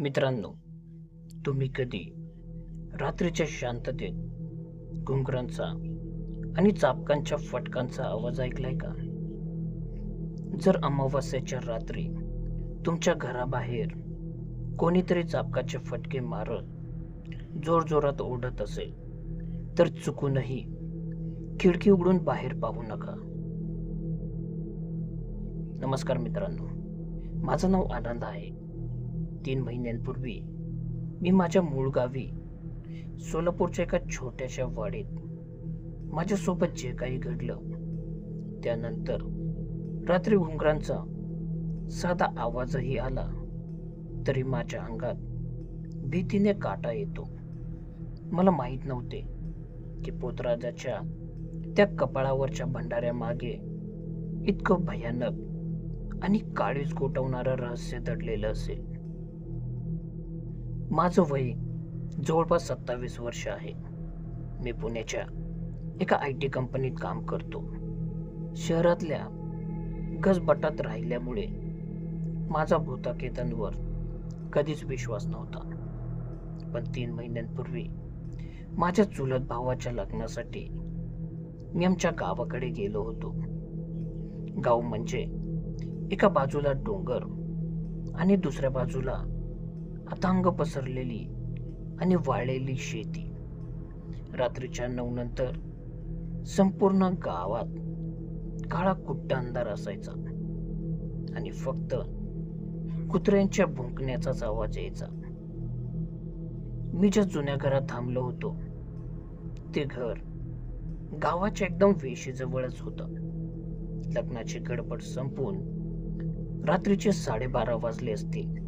मित्रांनो, तुम्ही कधी रात्रीच्या शांततेत घुंगरांचा आणि चाबकांच्या फटकांचा आवाज ऐकलाय का? जर अमावास्येच्या रात्री तुमच्या घराबाहेर कोणीतरी चाबकाचे फटके मारत जोरजोरात ओढत असेल, तर चुकूनही खिडकी उघडून बाहेर पाहू नका. नमस्कार मित्रांनो, माझं नाव आनंद आहे. 3 महिन्यांपूर्वी मी माझ्या मूळ गावी सोलापूरच्या एका छोट्याशा वाडीत माझ्यासोबत जे काही घडलं त्यानंतर रात्री घुंगरांचा साधा आवाजही आला तरी माझ्या अंगात भीतीने काटा येतो. मला माहीत नव्हते की पोतराजाच्या त्या कपाळावरच्या भंडाऱ्यामागे इतकं भयानक आणि काळीज गोठवणारं रहस्य दडलेलं असेल. माझं वय जवळपास 27 वर्ष आहे. मी पुण्याच्या एका IT कंपनीत काम करतो. शहरातल्या गजबटात राहिल्यामुळे माझा भूताकेतांवर कधीच विश्वास नव्हता. पण 3 महिन्यांपूर्वी माझ्या चुलत भावाच्या लग्नासाठी मी आमच्या गावाकडे गेलो होतो. गाव म्हणजे एका बाजूला डोंगर आणि दुसऱ्या बाजूला अथांग पसरलेली आणि वाळलेली शेती. रात्रीच्या 9 नंतर संपूर्ण गावात काळा कुट्ट अंधार असायचा आणि फक्त कुत्र्यांच्या भुंकण्याचाच आवाज यायचा. मी ज्या जुन्या घरात थांबलो होतो ते घर गावाच्या एकदम वेशीजवळच होतं. लग्नाची गडबड संपून रात्रीचे 12:30 वाजले असतील.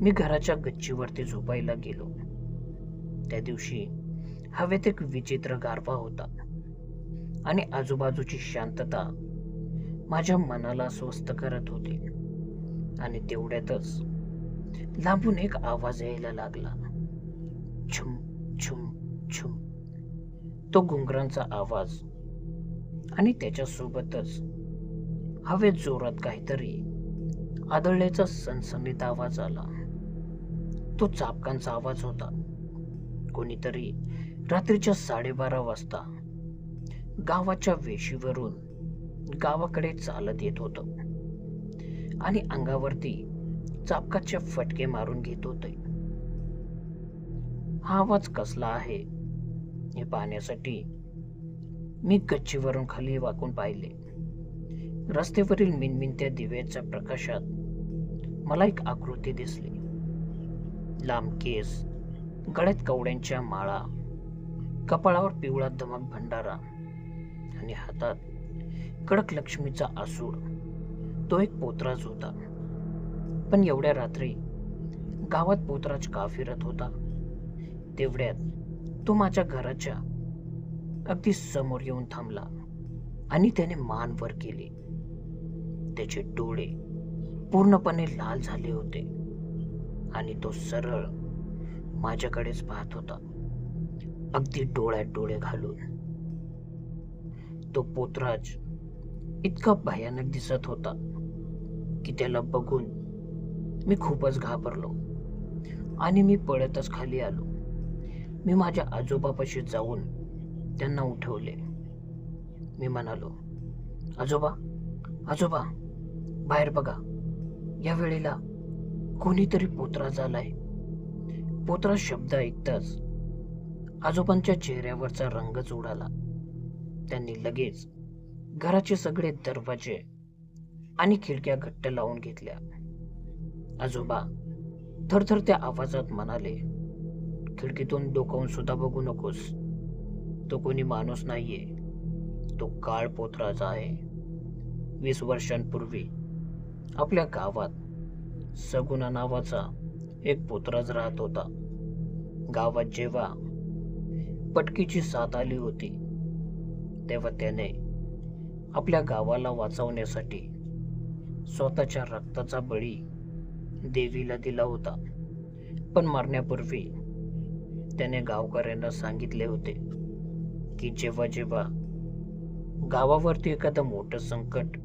मी घराच्या गच्चीवरती झोपायला गेलो. त्या दिवशी हवेत एक विचित्र गारवा होता आणि आजूबाजूची शांतता माझ्या मनाला अस्वस्थ करत होती. आणि तेवढ्यातच लांबून एक आवाज यायला लागला. छुम छुम छुम. तो घुंगरांचा आवाज आणि त्याच्यासोबतच हवेत जोरात काहीतरी आदळल्याचा सणसणीत आवाज आला. तो चाबकांचा आवाज होता. कोणीतरी रात्रीच्या 12:30 वाजता गावाच्या वेशीवरून गावाकडे चालत येत होतं आणि अंगावरती चाबकाचे फटके मारून घेत होते. हा आवाज कसला आहे हे पाहण्यासाठी मी गच्चीवरून खाली वाकून पाहिले. रस्त्यावरील मिणमिणत्या दिव्याच्या प्रकाशात मला एक आकृती दिसली. लांब केस, गळ्यात कवड्यांच्या माळा, कपाळावर पिवळा धमक भंडारा आणि हातात कडक लक्ष्मीचा आसूड. तो एक पोतराज होता. पण एवढ्या रात्री गावात पोतराज का फिरत होता? तेवढ्यात तो माझ्या घराच्या अगदी समोर येऊन थांबला आणि त्याने मान वर केली. त्याचे डोळे पूर्णपणे लाल झाले होते आणि तो सरळ माझ्याकडेच पाहत होता, अगदी डोळ्यात डोळे घालून. तो पोतराज इतका भयानक दिसत होता की त्याला बघून मी खूपच घाबरलो आणि मी पळतच खाली आलो. मी माझ्या आजोबापाशी जाऊन त्यांना उठवले. मी म्हणालो, आजोबा आजोबा, बाहेर बघा, या वेळेला कोणीतरी पोतराज आलाय. पोतराज शब्द ऐकताच आजोबांच्या चेहऱ्यावरचा रंगच उडाला. त्यांनी लगेच घराचे सगळे दरवाजे आणि खिडक्या घट्ट लावून घेतल्या. आजोबा थरथरत्या आवाजात म्हणाले, खिडकीतून डोकावून सुद्धा बघू नकोस. तो कोणी माणूस नाहीये, तो काळ पोतराज आहे. 20 वर्षांपूर्वी आपल्या गावात सगुना नावाचा एक पोतराज राहत होता. गावात जेव्हा पटकीची साथ आली होती तेव्हा त्याने आपल्या गावाला वाचवण्यासाठी स्वतःच्या रक्ताचा बळी देवीला दिला होता. पण मरण्यापूर्वी त्याने गावकऱ्यांना सांगितले होते की जेव्हा जेव्हा गावावरती एखादं मोठं संकट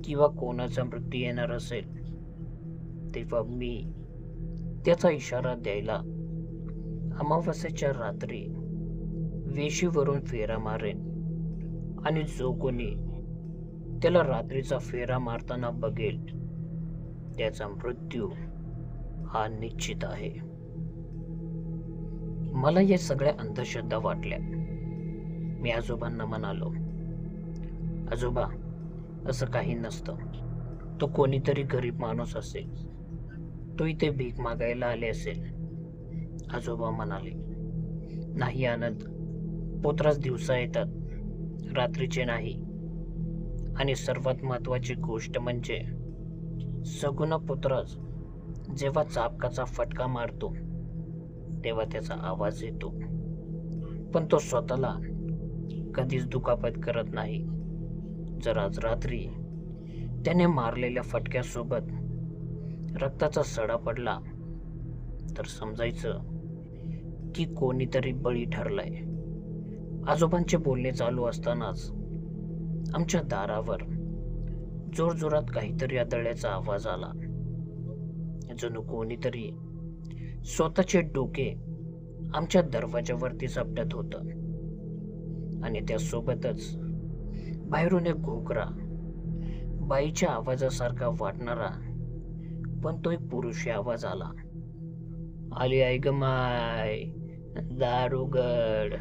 किंवा कोणाचा मृत्यू येणार असेल तेव्हा मी त्याचा इशारा द्यायला अमावास्येच्या रात्री वेशीवरून फेरा मारेन आणि जो कोणी त्याला रात्रीचा फेरा मारताना बघेल त्याचा मृत्यू हा निश्चित आहे. मला या सगळ्या अंधश्रद्धा वाटल्या. मी आजोबांना म्हणालो, आजोबा, असं काही नसतं. तो कोणीतरी गरीब माणूस असेल. तो इथे भीक मागायला आले असेल. आजोबा म्हणाले, नाही आनंद, पोतराज दिवसा येतात, रात्रीचे नाही. आणि सर्वात महत्वाची गोष्ट म्हणजे सगुणा पोतराज जेव्हा चाबकाचा फटका मारतो तेव्हा त्याचा आवाज येतो, पण तो स्वतःला कधीच दुखापत करत नाही. जर आज रात्री त्याने मारलेल्या फटक्यासोबत रक्ताचा सडा पडला तर समजायचं की कोणीतरी बळी ठरलाय. आजोबांचे बोलणे चालू असतानाच आमच्या दारावर जोरजोरात काहीतरी आदळल्याचा आवाज आला. जणू कोणीतरी स्वतःचे डोके आमच्या दरवाजावरती आपटत होतं. आणि त्यासोबतच बाहेरून एक घोगरा, बाईच्या आवाजासारखा वाटणारा पण तो एक पुरुषी आवाज आला. आली आई ग माय, दार उघड,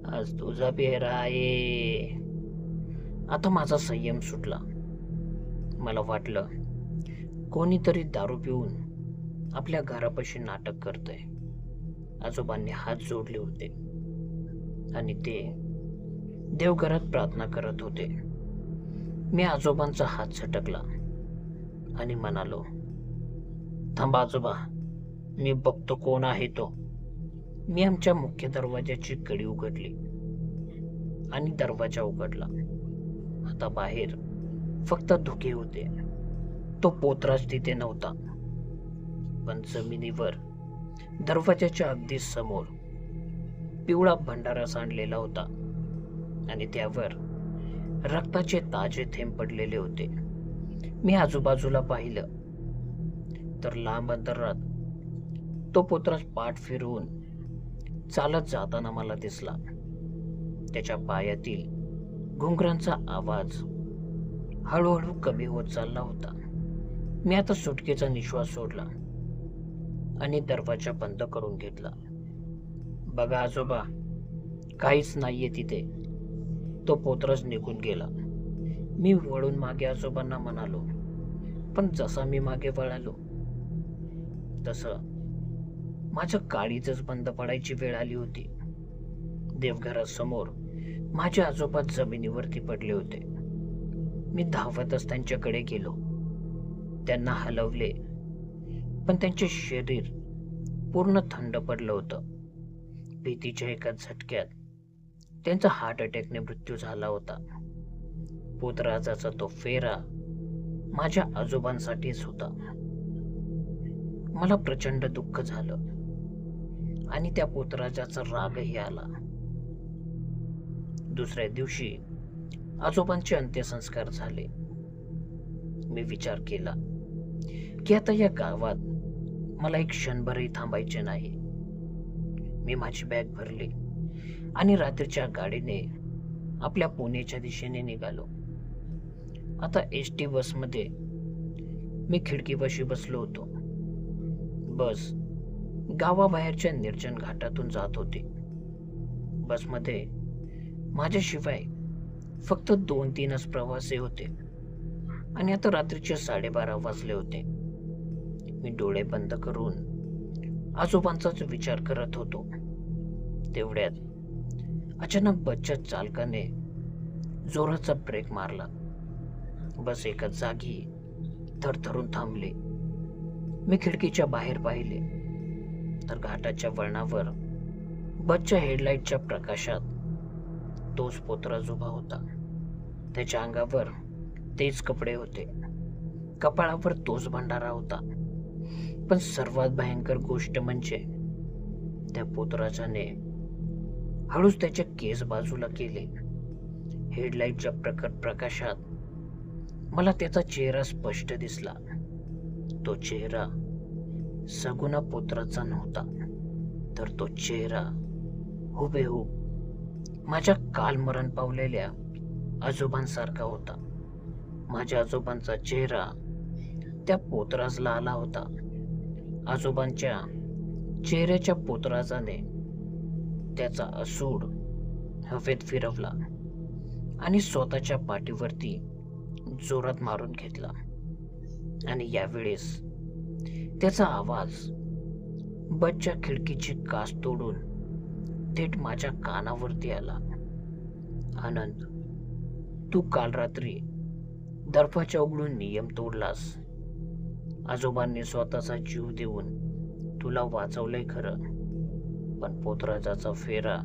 आज तुझा पेहरा आहे. आता माझा संयम सुटला. मला वाटलं कोणीतरी दारू पिऊन आपल्या घरापाशी नाटक करतंय. आजोबांनी हात जोडले होते आणि ते देवघरात प्रार्थना करत होते. मी आजोबांचा हात झटकला आणि म्हणालो, थांबा आजोबा, मी बघतो कोण आहे तो. मी आमच्या मुख्य दरवाजाची कडी उघडली आणि दरवाजा उघडला. आता बाहेर फक्त धुके होते. तो पोतराज तिथे नव्हता, पण जमिनीवर दरवाजाच्या अगदी समोर पिवळा भंडारा सांडलेला होता आणि त्यावर रक्ताचे ताजे थेंब पडलेले होते. मी आजूबाजूला पाहिलं तर लांब अंतरात तो पोतराज पाठ फिरवून चालत जाताना मला दिसला. त्याच्या पायातील घुंगरांचा आवाज हळूहळू कमी होत चालला होता. मी आता सुटकेचा निश्वास सोडला आणि दरवाजा बंद करून घेतला. बघा आजोबा, काहीच नाहीये तिथे. तो पोतराज निघून गेला. मी वळून मागे आजोबांना म्हणालो, पण जसा मी मागे वळालो तसं माझ्या गाडीच बंद पडायची वेळ आली होती. देवघरासमोर माझे आजोबा जमिनीवरती पडले होते. मी धावतच त्यांच्याकडे गेलो. त्यांना हलवले, पण त्यांचे शरीर पूर्ण थंड पडलं होतं. भीतीच्या एका झटक्यात त्यांचा हार्ट अटॅकने मृत्यू झाला होता. पोतराजाचा तो फेरा माझ्या आजोबांसाठीच होता. मला प्रचंड दुःख झालं आणि त्या पोतराजाचा रागही आला. दुसऱ्या दिवशी आजोबांचे अंत्यसंस्कार झाले. मी विचार केला की आता या गावात मला एक क्षणभरही थांबायचे नाही. मी माझी बॅग भरली आणि रात्रीच्या गाडीने आपल्या पुण्याच्या दिशेने निघालो. आता एसटी बसमध्ये मी खिडकीपाशी बसलो होतो. बस गावाबाहेरच्या निर्जन घाटातून जात होती. बसमध्ये माझ्याशिवाय फक्त 2-3च प्रवासी होते आणि आता रात्रीचे 12:30 वाजले होते. मी डोळे बंद करून आजोबांचाच विचार करत होतो. तेवढ्यात अचानक बसच्या चालकाने जोराचा ब्रेक मारला. बस एका जागी थरथरून थांबली. मी खिडकीच्या बाहेर पाहिले तर घाटाच्या वळणावर बसच्या हेडलाईटच्या प्रकाशात तोच पोतराज उभा होता. त्याच्या अंगावर तेच कपडे होते, कपाळावर तोच भंडारा होता. पण सर्वात भयंकर गोष्ट म्हणजे त्या पोतराजाने हळूच त्याचे केस बाजूला केले. हेडलाईटच्या प्रकट प्रकाशात मला त्याचा चेहरा स्पष्ट दिसला. तो चेहरा सगुणा पुत्राचा नव्हता, तर तो चेहरा हुबेहूब माझ्या काल मरण पावलेल्या आजोबांसारखा होता. माझ्या आजोबांचा चेहरा त्या पोतराजला आला होता. आजोबांच्या चेहऱ्याच्या पोतराजाने त्याचा असूड हवेत फिरवला आणि स्वतःच्या पाठीवरती जोरात मारून घेतला. आणि यावेळेस त्याचा आवाज बसच्या खिडकीची काच तोडून थेट माझ्या कानावरती आला. आनंद, तू काल रात्री दरवाजा उघडून नियम तोडलास. आजोबांनी स्वतःचा जीव देऊन तुला वाचवलंय खरं, पण पोतराजाचा फेरा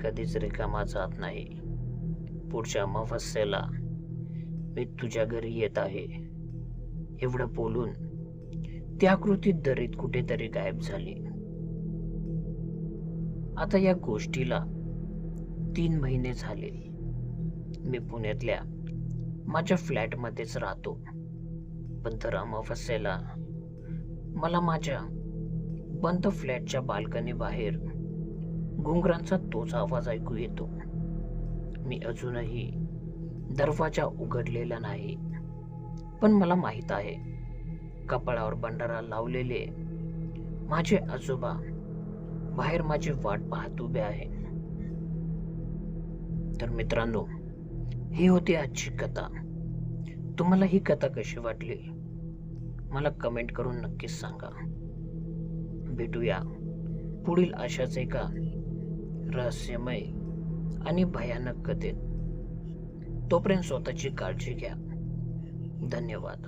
कधीच रिकामा जात नाही. पुढच्या अमावस्येला मी तुझ्या घरी येत आहे. एवढं बोलून ती आकृती दरीत कुठेतरी गायब झाली. आता या गोष्टीला 3 महिने झाले. मी पुण्यातल्या माझ्या फ्लॅटमध्येच राहतो, पण दर अमावस्येला मला माझ्या बंद फ्लॅटच्या बाल्कनी बाहेर घुंगरांचा तोच आवाज ऐकू येतो. मी अजूनही दरवाजा उघडलेला नाही, पण मला माहित आहे कपाळावर भंडारा लावलेले माझे आजोबा बाहेर माझी वाट पाहत उभे आहे. तर मित्रांनो, ही होती आजची कथा. तुम्हाला ही कथा कशी वाटली मला कमेंट करून नक्कीच सांगा. भेटूया पुढील अशाच एका रहस्यमय आणि भयानक कथेत. तोपर्यंत स्वतःची काळजी घ्या. धन्यवाद.